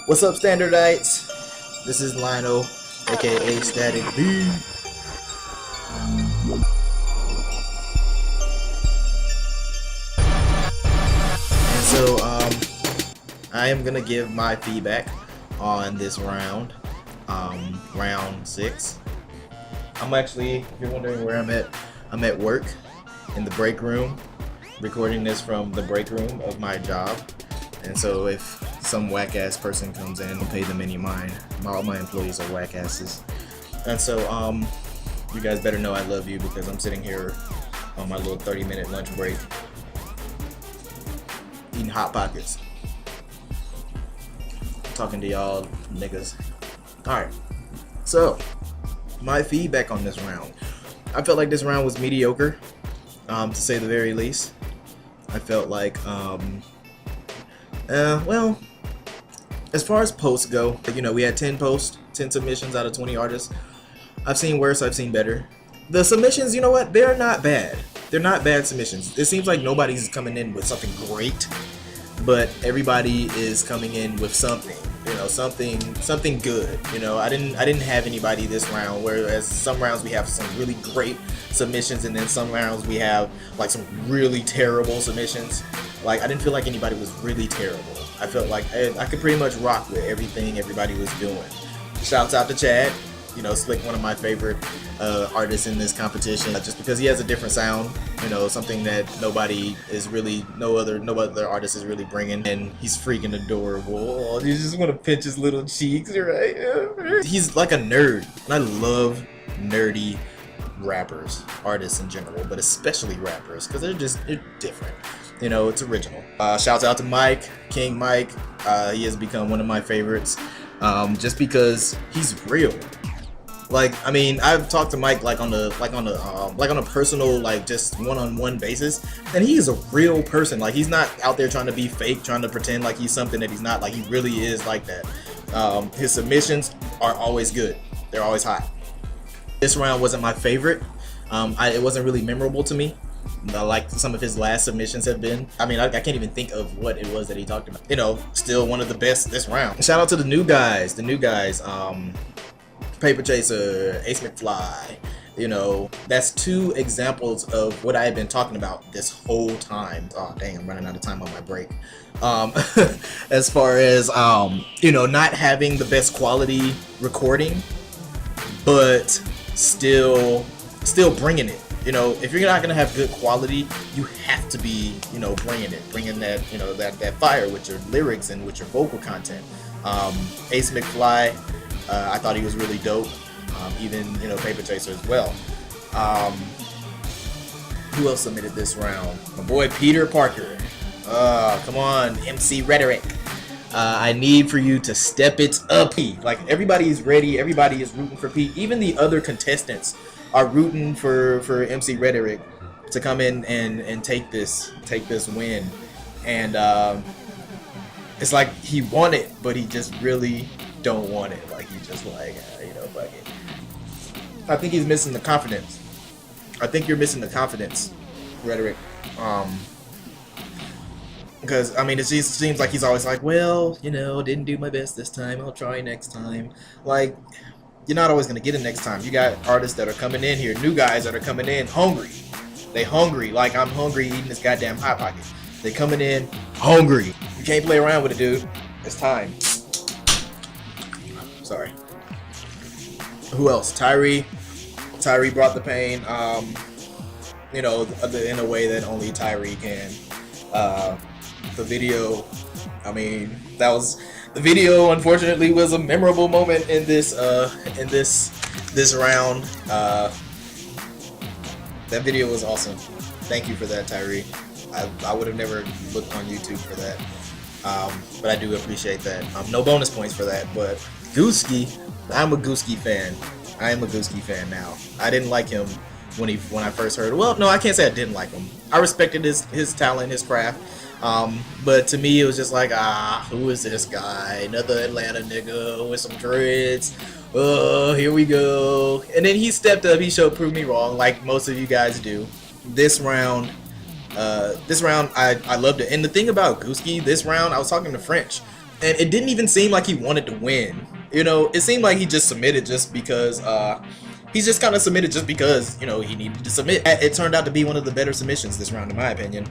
What's up, Standardites? This is Lionel, aka Static B. And so, I am gonna give my feedback on this round, round 6. I'm actually, if you're wondering where I'm at work in the break room, recording this from the break room of my job. And so if some whack ass person comes in, don't pay them any mind. All my employees are whack asses. And so you guys better know I love you, because I'm sitting here on my little 30-minute lunch break eating Hot Pockets, talking to y'all niggas. Alright, so my feedback on this round. I felt like this round was mediocre, to say the very least. I felt like well, as far as posts go, you know, we had 10 posts, 10 submissions out of 20 artists. I've seen worse, I've seen better. The submissions, you know what, they're not bad. They're not bad submissions. It seems like nobody's coming in with something great, but everybody is coming in with something, you know, something good. You know, I didn't have anybody this round, whereas some rounds we have some really great submissions, and then some rounds we have like some really terrible submissions. Like, I didn't feel like anybody was really terrible. I felt like I could pretty much rock with everything everybody was doing. Shouts out to Chad, you know, Slick, one of my favorite artists in this competition, just because he has a different sound, you know, something that no other artist is really bringing, and he's freaking adorable. Oh, you just want to pinch his little cheeks, right? He's like a nerd, and I love nerdy rappers, artists in general, but especially rappers, because they're different. You know, it's original. Shouts out to Mike, King Mike. He has become one of my favorites, just because he's real. Like, I mean, I've talked to Mike like on a personal, like, just one-on-one basis, and he is a real person. Like, he's not out there trying to be fake, trying to pretend like he's something that he's not. Like, he really is like that. His submissions are always good. They're always hot. This round wasn't my favorite. It wasn't really memorable to me, like some of his last submissions have been. I mean, I can't even think of what it was that he talked about. You know, still one of the best this round. Shout out to the new guys. Paper Chaser, Ace McFly. You know, that's 2 examples of what I have been talking about this whole time. Oh dang, I'm running out of time on my break. As far as you know, not having the best quality recording, but still bringing it. You know, if you're not gonna have good quality, you have to be, you know, bringing that, you know, that fire with your lyrics and with your vocal content. Ace McFly, I thought he was really dope. Even, you know, Paper Chaser as well. Who else submitted this round? My boy Peter Parker. Come on, MC Rhetoric. I need for you to step it up. Like, everybody is ready. Everybody is rooting for Pete. Even the other contestants are rooting for MC Rhetoric to come in and take this win. And it's like he won it, but he just really don't want it. Like, he's just like, you know, fuck it. I think he's missing the confidence. I think you're missing the confidence, Rhetoric. Because, I mean, it just seems like he's always like, well, you know, didn't do my best this time, I'll try next time. Like, you're not always going to get it next time. You got artists that are coming in here, new guys that are coming in hungry. They hungry, like I'm hungry eating this goddamn Hot Pocket. They coming in hungry. You can't play around with it, dude. It's time. Sorry. Who else? Tyree brought the pain, you know, in a way that only Tyree can. The video, I mean, the video unfortunately was a memorable moment in this round. That video was awesome. Thank you for that, Tyree. I would have never looked on YouTube for that, but I do appreciate that. No bonus points for that, but Gooski, I'm a Gooski fan. I am a Gooski fan now. I didn't like him when I first heard. Well, no, I can't say I didn't like him. I respected his talent, his craft. But to me, it was just like, who is this guy? Another Atlanta nigga with some dreads. Oh, here we go. And then he stepped up. He proved me wrong, like most of you guys do. This round, I loved it. And the thing about Gooski, this round, I was talking to French. and it didn't even seem like he wanted to win. You know, it seemed like he just submitted just because he's just kind of submitted just because, you know, he needed to submit. It turned out to be one of the better submissions this round, in my opinion.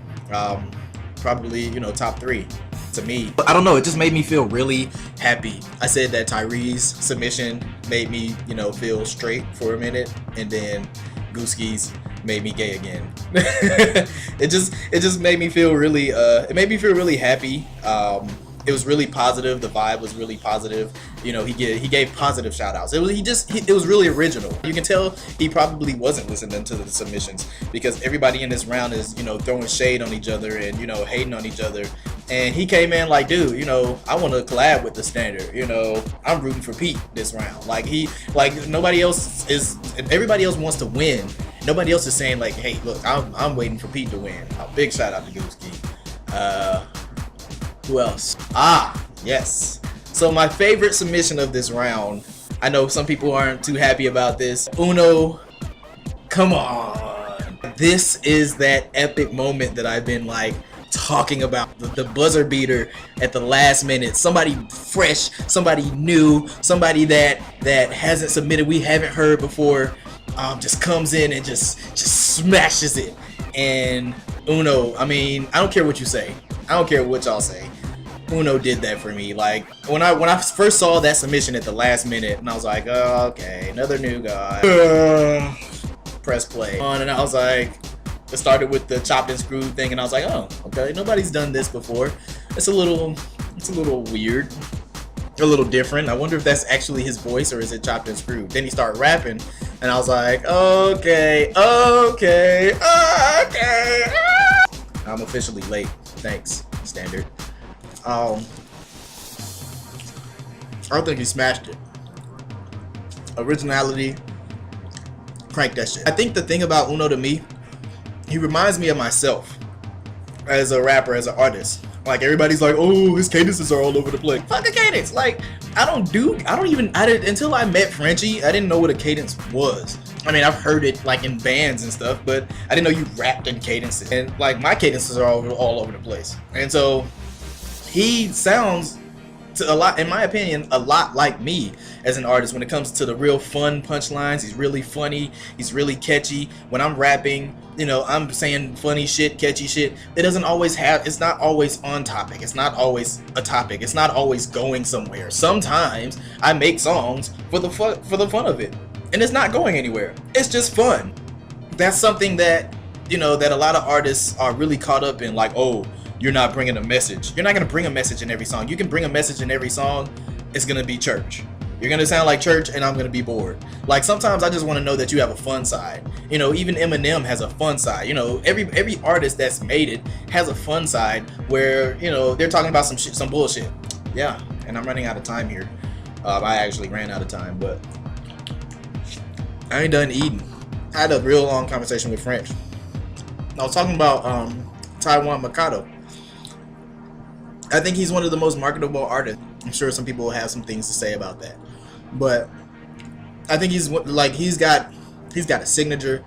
Probably, you know, top 3 to me. But I don't know, it just made me feel really happy. I said that Tyree's submission made me, you know, feel straight for a minute, and then Gooski's made me gay again. it just made me feel really it made me feel really happy. It was really positive. The vibe was really positive. You know, he gave positive shout outs. It was really original. You can tell he probably wasn't listening to the submissions, because everybody in this round is, you know, throwing shade on each other and, you know, hating on each other. And he came in like, dude, you know, I want to collab with the standard. You know, I'm rooting for Pete this round. Like nobody else is. Everybody else wants to win. Nobody else is saying like, hey, look, I'm waiting for Pete to win. A big shout out to Gooski. Who else? Yes. So my favorite submission of this round, I know some people aren't too happy about this. Uno, come on. This is that epic moment that I've been like talking about. The buzzer beater at the last minute. Somebody fresh, somebody new, somebody that hasn't submitted, we haven't heard before, just comes in and just smashes it. And Uno, I mean, I don't care what you say. I don't care what y'all say. Uno did that for me. Like when I first saw that submission at the last minute, and I was like, oh, okay, another new guy. Press play on, and I was like, it started with the chopped and screwed thing, and I was like, oh, okay, nobody's done this before. It's a little weird, a little different. I wonder if that's actually his voice or is it chopped and screwed. Then he started rapping, and I was like, okay. I'm officially late. Thanks, standard. I think he smashed it. Originality, crank that shit. I think the thing about Uno to me, he reminds me of myself as a rapper, as an artist. Like everybody's like, oh, his cadences are all over the place. Fuck a cadence. Like until I met Frenchie, I didn't know what a cadence was. I mean, I've heard it like in bands and stuff, but I didn't know you rapped in cadences. And like my cadences are all over the place. And so he sounds, to a lot, in my opinion, a lot like me as an artist when it comes to the real fun punchlines. He's really funny. He's really catchy. When I'm rapping, you know, I'm saying funny shit, catchy shit. It's not always on topic. It's not always a topic. It's not always going somewhere. Sometimes I make songs for the fun of it, and it's not going anywhere. It's just fun. That's something that, you know, that a lot of artists are really caught up in, like, oh, you're not bringing a message. You're not going to bring a message in every song. You can bring a message in every song. It's going to be church. You're going to sound like church, and I'm going to be bored. Like, sometimes I just want to know that you have a fun side. You know, even Eminem has a fun side. You know, every artist that's made it has a fun side where, you know, they're talking about some bullshit. Yeah, and I'm running out of time here. I actually ran out of time, but I ain't done eating. I had a real long conversation with French. I was talking about Taiwan Mikado. I think he's one of the most marketable artists. I'm sure some people will have some things to say about that, but I think he's got a signature.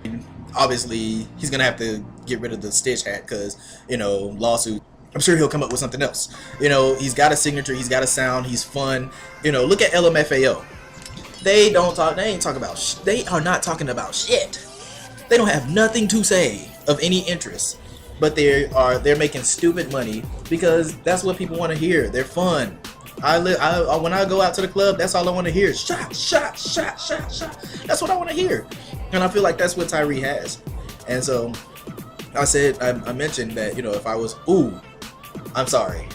Obviously, he's gonna have to get rid of the Stitch hat because, you know, lawsuit. I'm sure he'll come up with something else. You know, he's got a signature. He's got a sound. He's fun. You know, look at LMFAO. They are not talking about shit. They don't have nothing to say of any interest. But they're making stupid money because that's what people want to hear. They're fun. When I go out to the club, that's all I want to hear. Shot. That's what I want to hear. And I feel like that's what Tyree has. And so I mentioned that, you know, if I was, I'm sorry.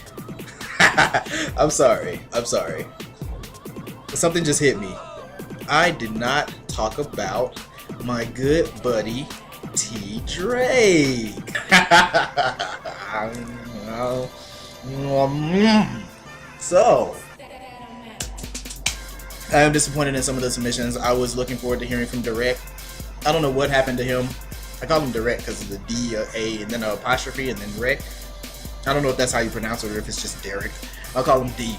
I'm sorry. Something just hit me. I did not talk about my good buddy T. Drake. So, I am disappointed in some of the submissions. I was looking forward to hearing from Direct. I don't know what happened to him. I call him Direct because of the D, A, and then an apostrophe, and then Rec. I don't know if that's how you pronounce it or if it's just Derek. I'll call him D.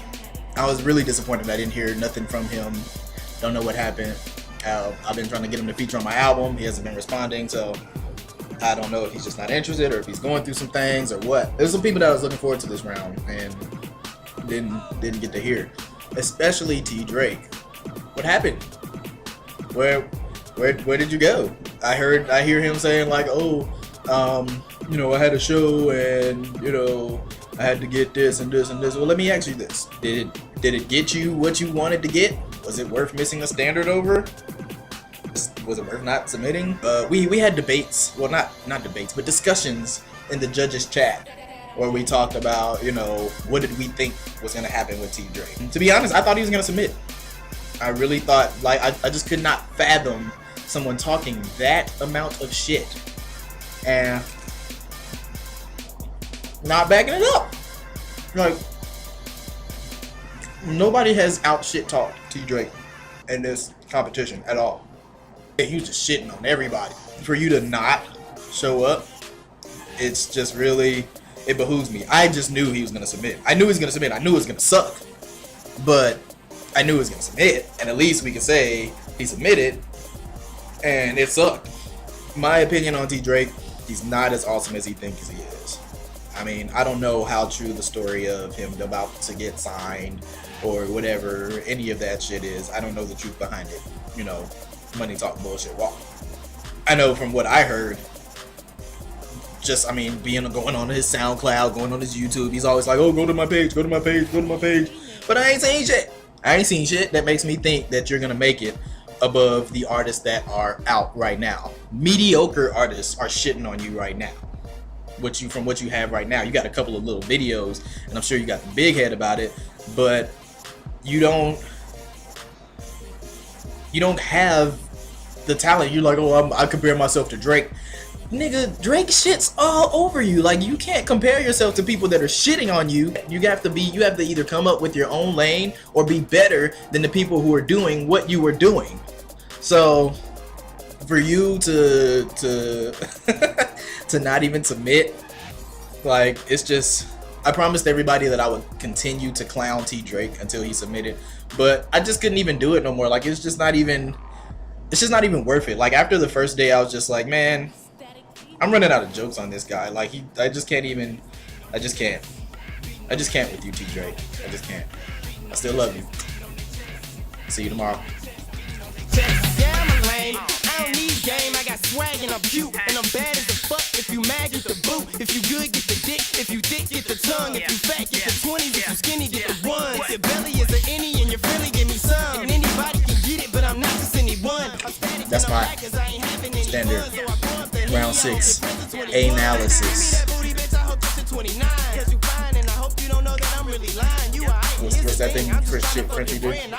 I was really disappointed I didn't hear nothing from him. Don't know what happened. I've been trying to get him to feature on my album. He hasn't been responding, so I don't know if he's just not interested or if he's going through some things or what. There's some people that I was looking forward to this round, and didn't get to hear, especially T Drake. What happened? Where did you go? I hear him saying like, oh, you know, I had a show and you know I had to get this and this and this. Well, let me ask you this: Did it get you what you wanted to get? Was it worth missing a standard over? Was it worth not submitting? We had debates. Well, not debates, but discussions in the judges' chat where we talked about, you know, what did we think was gonna happen with T Drake. And to be honest, I thought he was gonna submit. I really thought, like, I just could not fathom someone talking that amount of shit and not backing it up. Like, nobody has out shit talked T Drake in this competition at all. He was just shitting on everybody. For you to not show up, it's just really, it behooves me. I just knew he was gonna submit. I knew he was gonna submit. I knew it was gonna suck, but I knew he was gonna submit, and at least we could say he submitted, and it sucked. My opinion on T Drake, he's not as awesome as he thinks he is. I mean, I don't know how true the story of him about to get signed or whatever, any of that shit is. I don't know the truth behind it. You know, money talk, bullshit walk. I know from what I heard, just, I mean, going on his SoundCloud, going on his YouTube, he's always like, oh, go to my page, go to my page, go to my page. But I ain't saying shit. I ain't seen shit that makes me think that you're gonna make it above the artists that are out right now. Mediocre artists are shitting on you right now. From what you have right now, you got a couple of little videos, and I'm sure you got the big head about it, but you don't have the talent. You're like, oh, I compare myself to Drake. Nigga, Drake shits all over you. Like, you can't compare yourself to people that are shitting on you. You have to either come up with your own lane or be better than the people who are doing what you were doing. So for you to to not even submit, like, it's just, I promised everybody that I would continue to clown T Drake until he submitted, but I just couldn't even do it no more. Like, it's just not even worth it. Like, after the first day, I was just like, man, I'm running out of jokes on this guy. Like, I just can't with you, T Drake. I just can't. I still love you. See you tomorrow. I don't need game, I got swag and I'm cute, and I'm bad as the fuck. If you mad, get the boot. If you good, get the dick. If you thick, get the tongue. If you fat, get the 20s. If you skinny, get the ones. Your belly is an innie and you're friendly, give me some. And anybody can get it, but I'm not just anyone. That's my standard round 6 analysis. What's that thing Frenchie did?